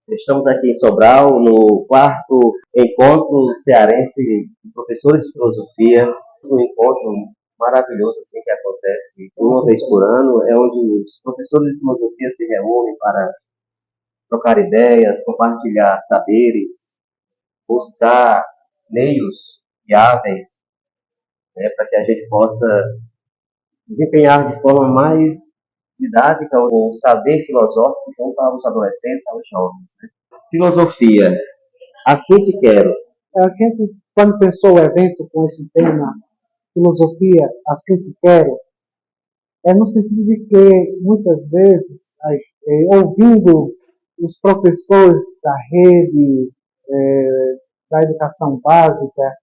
Estamos aqui em Sobral, no quarto encontro cearense de professores de filosofia. Um encontro maravilhoso assim, que acontece uma vez por ano, é onde os professores de filosofia se reúnem para trocar ideias, compartilhar saberes, buscar meios viáveis, né, para que a gente possa desempenhar de forma mais didática o saber filosófico junto aos adolescentes, aos jovens. Né? Filosofia, assim que quero. A gente, quando pensou o evento com esse tema, filosofia, assim que quero, é no sentido de que, muitas vezes, ouvindo os professores da rede, da educação básica,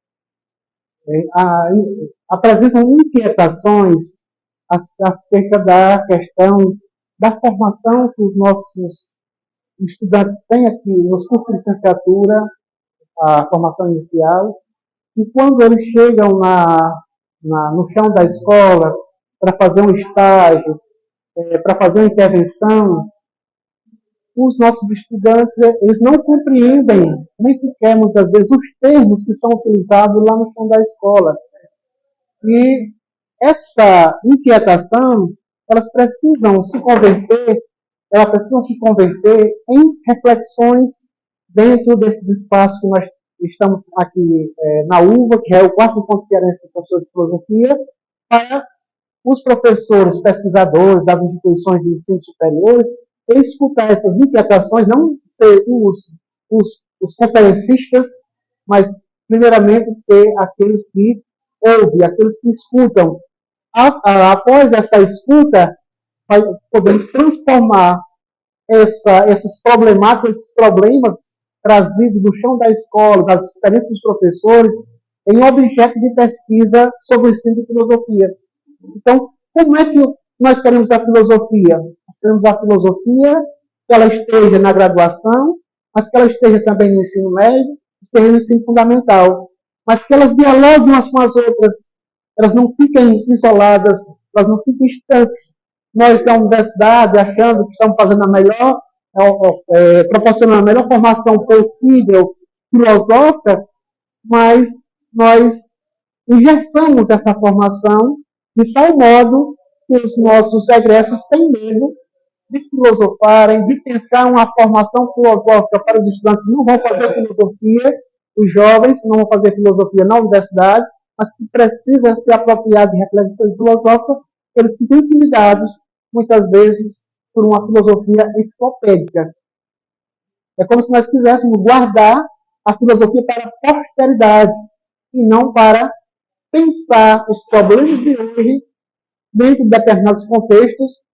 apresentam inquietações acerca da questão da formação que os nossos estudantes têm aqui nos cursos de licenciatura, a formação inicial, e quando eles chegam no chão da escola para fazer um estágio, para fazer uma intervenção, os nossos estudantes eles não compreendem nem sequer, muitas vezes, os termos que são utilizados lá no chão da escola. E essa inquietação, elas precisam se converter em reflexões dentro desses espaços que nós estamos aqui na UVA, que é o quarto encontro cearense de professores de filosofia, para os professores pesquisadores das instituições de ensino superiores escutar essas inquietações, não ser os conferencistas, mas primeiramente ser aqueles que ouvem, aqueles que escutam. Após essa escuta, podemos transformar essas problemáticas, esses problemas trazidos do chão da escola, das experiências dos professores, em objeto de pesquisa sobre o ensino de filosofia. Então, como é que nós queremos a filosofia? Nós queremos a filosofia que ela esteja na graduação, mas que ela esteja também no ensino médio, esteja no ensino fundamental, mas que elas dialoguem umas com as outras, elas não fiquem isoladas, elas não fiquem estanques. Nós da universidade, achando que estamos fazendo a melhor, proporcionando a melhor formação possível filosófica, mas nós engessamos essa formação de tal modo que os nossos egressos têm medo de filosofarem, de pensar uma formação filosófica para os estudantes que não vão fazer filosofia, os jovens que não vão fazer filosofia na universidade, mas que precisam se apropriar de reflexões filosóficas, eles ficam intimidados, muitas vezes, por uma filosofia enciclopédica. É como se nós quiséssemos guardar a filosofia para a posteridade e não para pensar os problemas de hoje dentro de determinados contextos,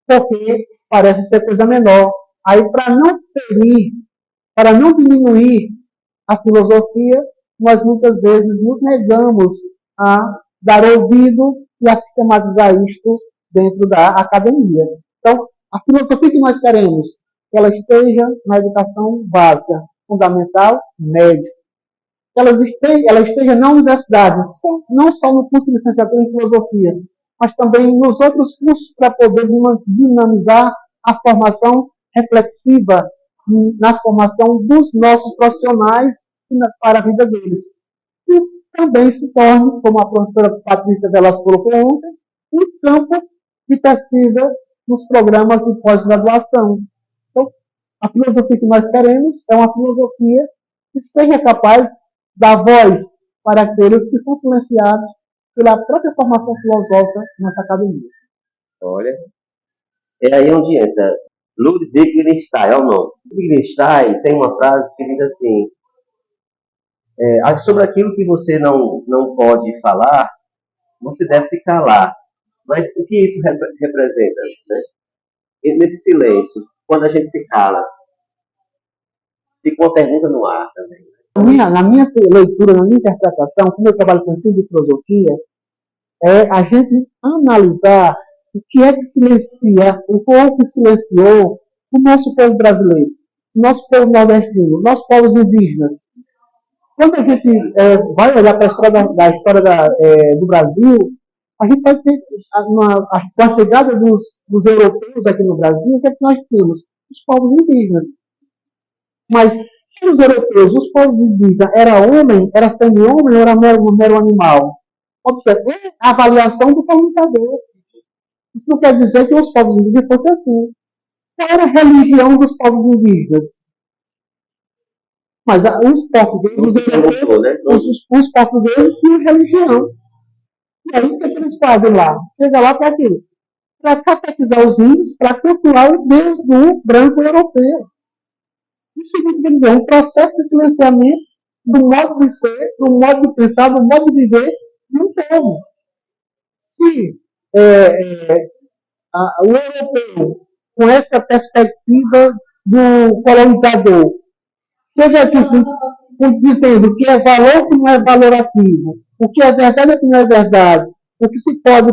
porque parece ser coisa menor. Aí, para não diminuir a filosofia, nós muitas vezes nos negamos a dar ouvido e a sistematizar isto dentro da academia. Então, a filosofia que nós queremos, que ela esteja na educação básica, fundamental, média. Ela esteja na universidade, não só no curso de licenciatura em filosofia, mas também nos outros cursos para poder dinamizar a formação reflexiva na formação dos nossos profissionais para a vida deles. E também se torne, como a professora Patrícia Velasco colocou ontem, um campo de pesquisa nos programas de pós-graduação. Então, a filosofia que nós queremos é uma filosofia que seja capaz de dar voz para aqueles que são silenciados pela própria formação filosófica nas academias. Olha, é aí onde entra Ludwig Wittgenstein, é o nome. Wittgenstein tem uma frase que diz assim, sobre aquilo que você não pode falar, você deve se calar. Mas o que isso representa? Né? E nesse silêncio, quando a gente se cala, fica uma pergunta no ar também. Na minha leitura, na minha interpretação, como eu trabalho com ensino de filosofia, é a gente analisar o que é que silencia, o que é que silenciou o nosso povo brasileiro, o nosso povo nordestino, os nossos povos indígenas. Quando a gente vai olhar para a história do Brasil, a gente vai ter, com a chegada dos europeus aqui no Brasil, o que é que nós temos? Os povos indígenas. Mas para os europeus, os povos indígenas, era homem, era semi-homem ou era mero animal? Observe, é a avaliação do colonizador. Isso não quer dizer que os povos indígenas fossem assim. Qual era a religião dos povos indígenas? Mas os portugueses, os portugueses tinham religião. E aí o que eles fazem lá? Chega lá para quê? Para catequizar os índios, para cultuar o Deus do branco europeu. Isso significa dizer, um processo de silenciamento do modo de ser, do modo de pensar, do modo de viver de um povo. Se o europeu, com essa perspectiva do colonizador, chega aqui dizendo o que é valor, o que não é valorativo, o que é verdade e o que não é verdade, o que se pode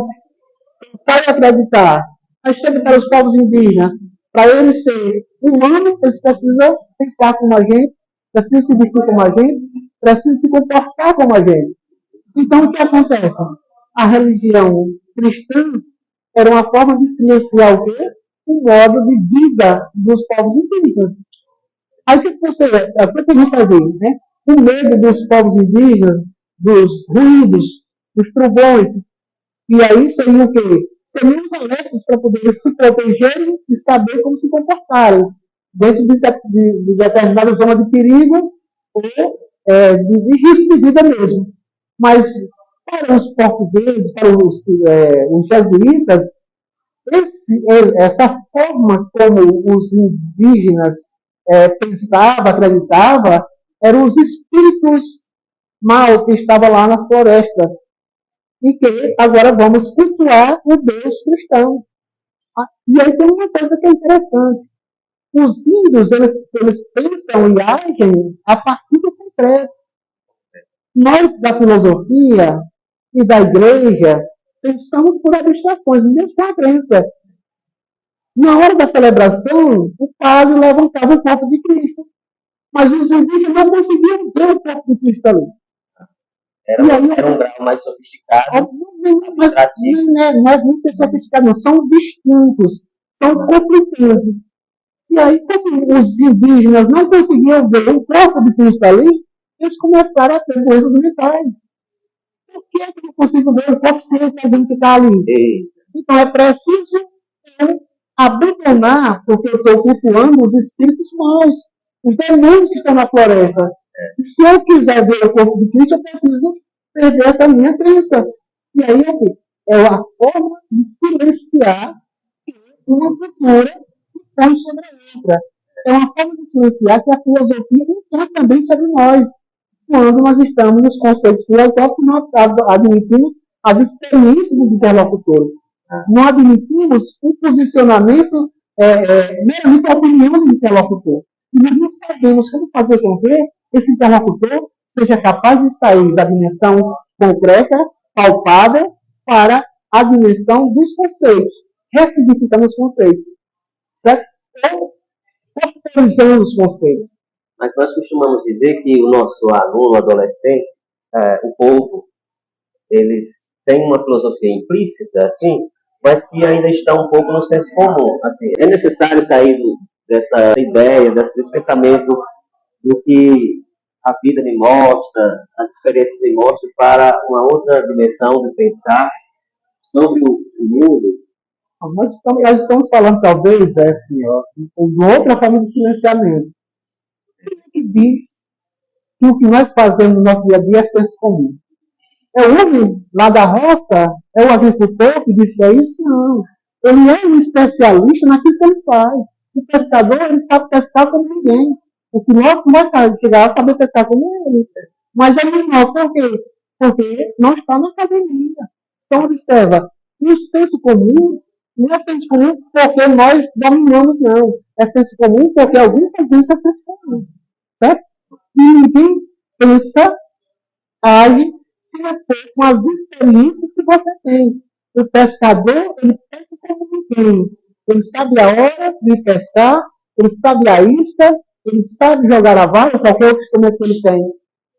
pensar e acreditar. Mas chega para os povos indígenas, para eles serem humanos, eles precisam pensar como a gente, precisam se vestir como a gente, precisam se comportar como a gente. Então, o que acontece? A religião cristã era uma forma de silenciar o quê? O modo de vida dos povos indígenas. Aí o que você vê? O que a gente vai ver? Né? O medo dos povos indígenas, dos ruídos, dos trovões. E aí seria o quê? Seriam os alertas para poderem se protegerem e saber como se comportarem dentro de determinada zona de perigo ou de risco de vida mesmo. Mas para os portugueses, para os jesuítas, essa forma como os indígenas pensavam, acreditavam, eram os espíritos maus que estavam lá na floresta. E que agora vamos cultuar o Deus cristão. E aí tem uma coisa que é interessante. Os índios, eles pensam e agem a partir do concreto. Nós, da filosofia e da igreja, pensamos por abstrações, mesmo com a crença. Na hora da celebração, o padre levantava o corpo de Cristo. Mas os indígenas não conseguiam ver o corpo de Cristo ali. Era um grau mais sofisticado. Não é muito sofisticado, não. São distintos, são complicantes. E aí, como os indígenas não conseguiam ver o corpo de Cristo ali, eles começaram a ter doenças mentais. Por que eu não consigo ver o corpo se ele está dizendo que está ali? Então é preciso abandonar, porque eu estou cultuando os espíritos maus, os demônios que estão na floresta. E se eu quiser ver o corpo de Cristo, eu preciso perder essa minha crença. E aí é a forma de silenciar uma cultura que põe sobre a outra. É uma forma de silenciar que a filosofia impõe também sobre nós. Quando nós estamos nos conceitos filosóficos, nós admitimos as experiências dos interlocutores. Não admitimos um posicionamento, meramente a opinião do interlocutor. E nós não sabemos como fazer com que esse interlocutor seja capaz de sair da dimensão concreta, palpável, para a dimensão dos conceitos, ressignificando os conceitos. Certo? Ou popularizando os conceitos. Mas nós costumamos dizer que o nosso aluno, adolescente, o povo, eles têm uma filosofia implícita, assim, mas que ainda está um pouco no senso comum. Assim, é necessário sair dessa ideia, desse pensamento do que a vida me mostra, as experiências me mostram, para uma outra dimensão de pensar sobre o mundo. Nós estamos falando, talvez, de outra forma de silenciamento. Que diz que o que nós fazemos no nosso dia a dia é senso comum. É o homem lá da roça, é o agricultor que diz que é isso? Não. Ele é um especialista naquilo que ele faz. O pescador, ele sabe pescar como ninguém. O que nós não vai chegar a saber pescar como ele. Mas é menor. Por quê? Porque não está na academia. Então, observa, o senso comum não é senso comum porque nós dominamos, não. É senso comum porque alguém está dizendo que é senso comum. Certo? E ninguém pensa, age, se refere com as experiências que você tem. O pescador, ele pesca como ninguém. Ele sabe a hora de pescar, ele sabe a isca, ele sabe jogar a vara, qualquer outro instrumento que ele tem.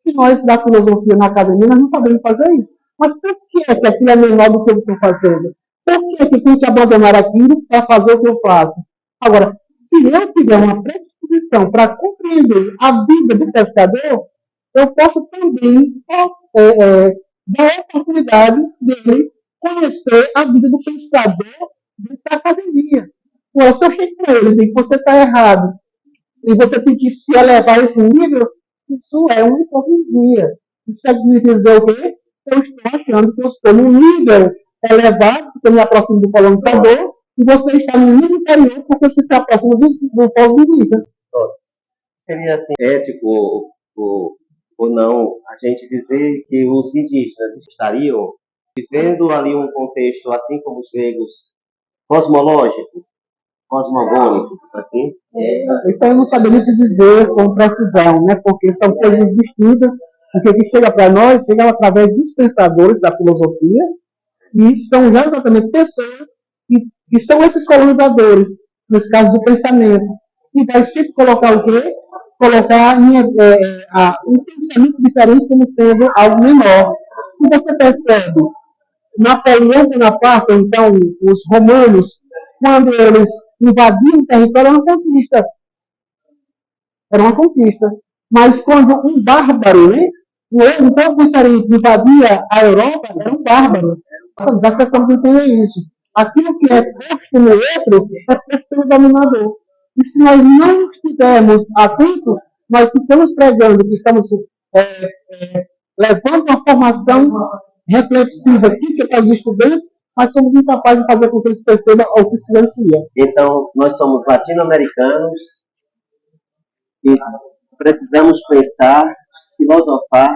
E nós, da filosofia na academia, nós não sabemos fazer isso. Mas por que aquilo é menor do que eu estou fazendo? Por que eu tenho que abandonar aquilo para fazer o que eu faço? Agora, Se eu tiver uma predisposição para compreender a vida do pescador, eu posso também dar a oportunidade dele conhecer a vida do pensador dentro da academia. Pô, se eu chego para ele e digo que você está errado e você tem que se elevar a esse nível, isso é uma hipocrisia. Isso significa dizer o quê? Eu estou achando que eu estou num nível elevado, porque eu me aproximo do colonizador, e você está no nível inferior porque você se aproxima do povos indígenas. Seria assim, ético ou não a gente dizer que os indígenas estariam vivendo ali um contexto, assim como os gregos, cosmológico, cosmogônico, assim? Isso aí eu não saberia te dizer com precisão, né? Porque são coisas distintas. Porque o que chega para nós chega através dos pensadores da filosofia, e são já exatamente pessoas que são esses colonizadores, nesse caso do pensamento, e vai sempre colocar o quê? Colocar um pensamento diferente como sendo algo menor. Se você percebe, Napoleão Bonaparte, então, os romanos, quando eles invadiam o território, era uma conquista. Mas quando um bárbaro, né, um povo diferente invadia a Europa, era um bárbaro. Nós precisamos entender isso. Aquilo que é posto no outro é posto pelo dominador. E se nós não estivermos atentos, nós ficamos pregando que estamos levando uma formação reflexiva crítica para os estudantes, mas somos incapazes de fazer com que eles percebam o que silencia. Então, nós somos latino-americanos e precisamos pensar, filosofar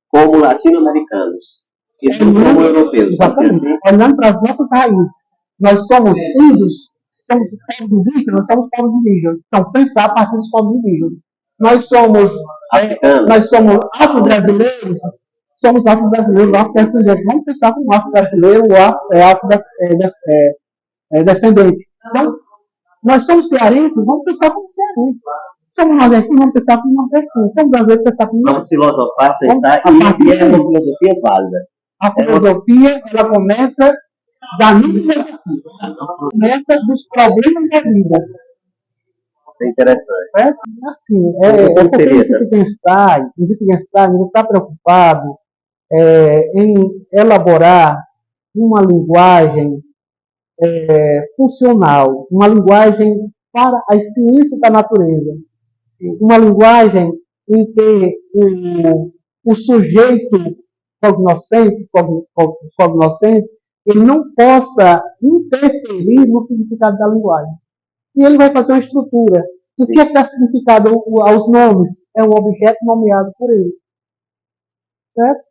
como latino-americanos e não como europeus. Exatamente. Olhando para as nossas raízes. Nós somos índios, somos povos indígenas, nós somos povos indígenas. Então, pensar a partir dos povos indígenas. Nós somos afro-brasileiros, somos afro-brasileiros, afro-descendentes. Vamos pensar como afro-brasileiro ou descendente. Então, nós somos cearenses, vamos pensar como cearenses. Somos nordestinos, vamos pensar como nordestinos. Somos brasileiros, pensar como vamos filosofar, pensar, e é uma filosofia válida. A filosofia, ela começa da filosofia, começa dos problemas da vida. É interessante. Assim, o Wittgenstein está preocupado em elaborar uma linguagem funcional, uma linguagem para as ciências da natureza, uma linguagem em que o sujeito cognoscente, ele não possa interferir no significado da linguagem. E ele vai fazer uma estrutura. O que é que dá significado aos nomes? É um objeto nomeado por ele. Certo?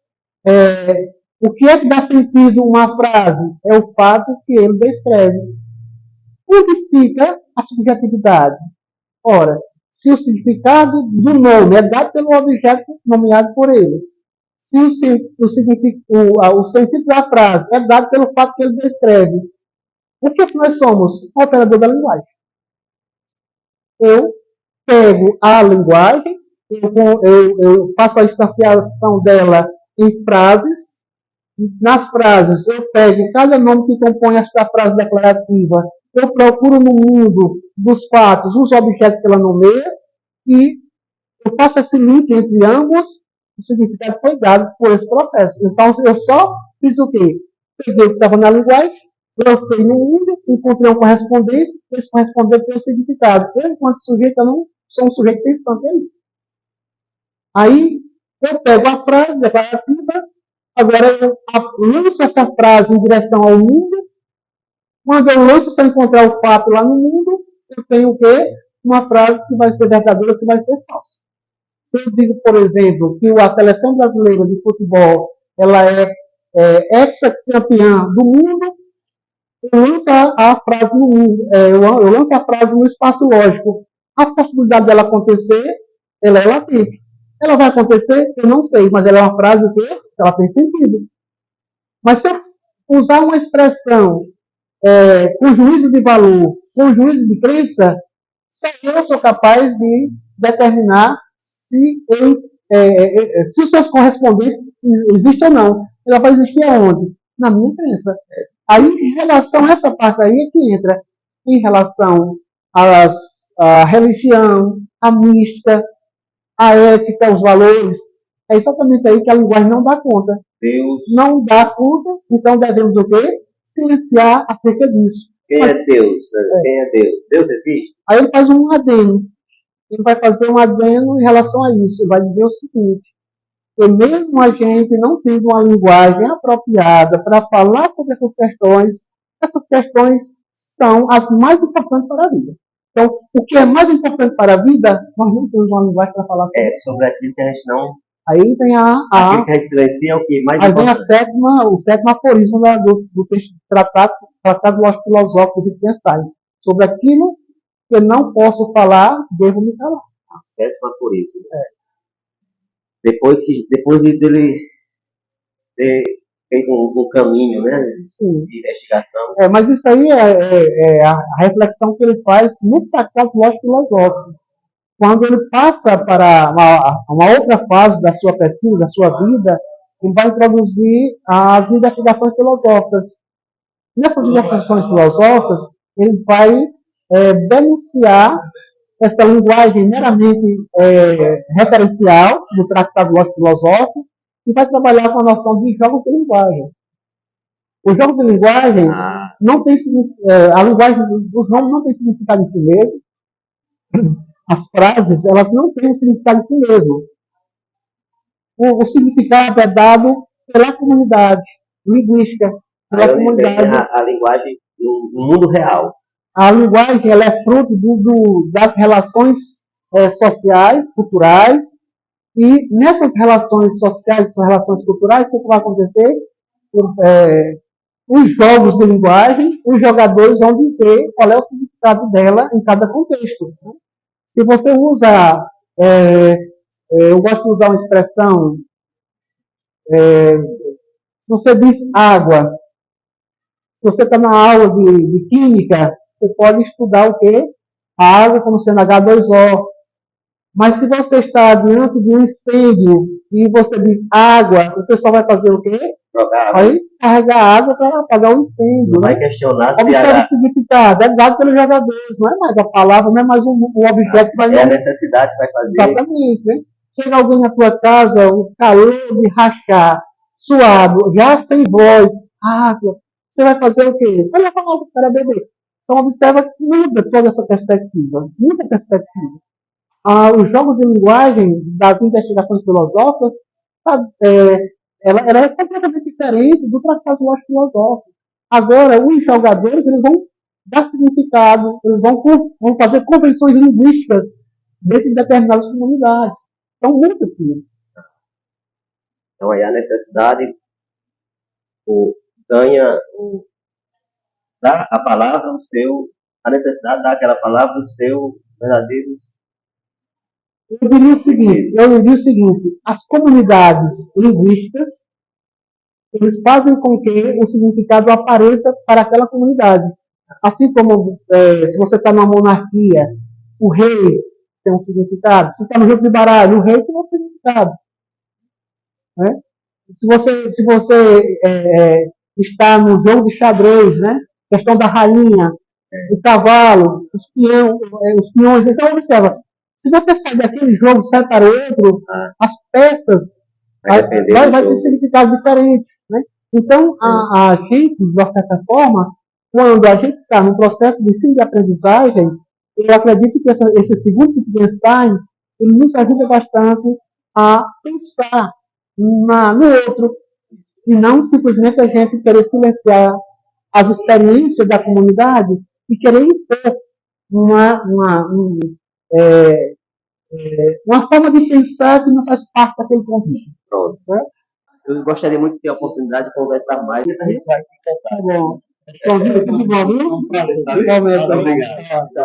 O que é que dá sentido a uma frase? É o fato que ele descreve. Onde fica a subjetividade? Ora, se o significado do nome é dado pelo objeto nomeado por ele, se o sentido da frase é dado pelo fato que ele descreve, o que é que nós somos? O operador da linguagem. Eu pego a linguagem, eu faço a instanciação dela em frases. Nas frases, eu pego cada nome que compõe esta frase declarativa, eu procuro no mundo dos fatos os objetos que ela nomeia e eu faço esse link entre ambos. O significado foi dado por esse processo. Então, eu só fiz o quê? Peguei o que estava na linguagem, lancei no mundo, encontrei um correspondente, esse correspondente tem um significado. Eu, enquanto sujeito, eu não sou um sujeito pensante aí. Aí, eu pego a frase declarativa, agora eu lanço essa frase em direção ao mundo. Quando eu lanço, se eu encontrar o fato lá no mundo, eu tenho o quê? Uma frase que vai ser verdadeira ou se vai ser falsa. Se eu digo, por exemplo, que a seleção brasileira de futebol ela é ex-campeã do mundo, eu lanço a frase no mundo, eu lanço a frase no espaço lógico. A possibilidade dela acontecer, ela é latente. Ela vai acontecer? Eu não sei, mas ela é uma frase o quê? Ela tem sentido. Mas se eu usar uma expressão com juízo de valor, com juízo de crença, só eu sou capaz de determinar se os seus correspondentes existem ou não. Ela vai existir aonde? Na minha crença. Aí, em relação a essa parte aí, é que entra em relação a religião, a mística, a ética, os valores. É exatamente aí que a linguagem não dá conta. Deus. Não dá conta, então devemos o quê? Silenciar acerca disso. Quem é Deus? Quem é Deus? Deus existe? Aí ele faz um adendo. Ele vai fazer um adendo em relação a isso. Ele vai dizer o seguinte: que mesmo a gente não tendo uma linguagem apropriada para falar sobre essas questões são as mais importantes para a vida. Então, o que é mais importante para a vida, nós não temos uma linguagem para falar sobre. Sobre aquilo que a gente não. Aí tem aquilo que a gente silencia é o que mais aí importante. Aí vem o sétimo aforismo do texto tratado Lógico Filosófico de Wittgenstein. Sobre aquilo que eu não posso falar, devo me calar. Sétimo aforismo. Depois dele ter feito um caminho, né, de investigação. Mas isso aí é a reflexão que ele faz no Tratado Lógico Filosófico. Quando ele passa para uma outra fase da sua pesquisa, da sua vida, ele vai introduzir as investigações filosóficas. Nessas investigações filosóficas, ele vai denunciar essa linguagem meramente referencial no Tratado Lógico Filosófico e vai trabalhar com a noção de jogos de linguagem. Os jogos de linguagem não tem a linguagem dos nomes não tem significado em si mesmo. As frases, elas não têm um significado em si mesmo. O significado é dado pela comunidade linguística, pela comunidade. A linguagem no mundo real. A linguagem ela é fruto das relações sociais, culturais, e nessas relações sociais, essas relações culturais, o que vai acontecer? Os jogos de linguagem, os jogadores vão dizer qual é o significado dela em cada contexto. Se você usa, eu gosto de usar uma expressão, se você diz água, se você está na aula de química, você pode estudar o quê? A água como sendo H2O. Mas se você está diante de um incêndio e você diz água, o pessoal vai fazer o quê? Vai carregar água para apagar o incêndio. Não vai questionar se observa o significado. É dado pelos jogadores, não é mais a palavra, não é mais um objeto que vai. É a necessidade que vai fazer. Exatamente. Né? Chega alguém na tua casa, o calor de rachar, suado, já sem voz, água. Você vai fazer o quê? Vai levar água para beber. Então observa que muda toda essa perspectiva. Muda a perspectiva. Os jogos de linguagem das investigações filosóficas, ela é completamente diferente do tratado lógico filosófico. Agora, os jogadores eles vão dar significado, eles vão fazer convenções linguísticas dentro de determinadas comunidades. Então, muito aquilo. Então, aí a necessidade ganha dá a palavra a necessidade dá aquela palavra o seu verdadeiro. Eu diria o seguinte, as comunidades linguísticas, eles fazem com que o significado apareça para aquela comunidade. Assim como se você está numa monarquia, o rei tem um significado. Se você está no jogo de baralho, o rei tem outro significado. Né? Se você está no jogo de xadrez, né? Questão da rainha, o cavalo, os peões. Então, observa, se você sai daquele jogo, sai para outro, as peças vai ter significado diferente. Né? Então, a gente, de uma certa forma, quando a gente está no processo de ensino e aprendizagem, eu acredito que esse segundo Wittgenstein, ele nos ajuda bastante a pensar no outro, e não simplesmente a gente querer silenciar as experiências da comunidade e querer impor uma forma de pensar que não faz parte daquele contexto. Pronto. Certo? Eu gostaria muito de ter a oportunidade de conversar mais. A gente vai se encontrar. Bom. Tudo bom, viu? Obrigado.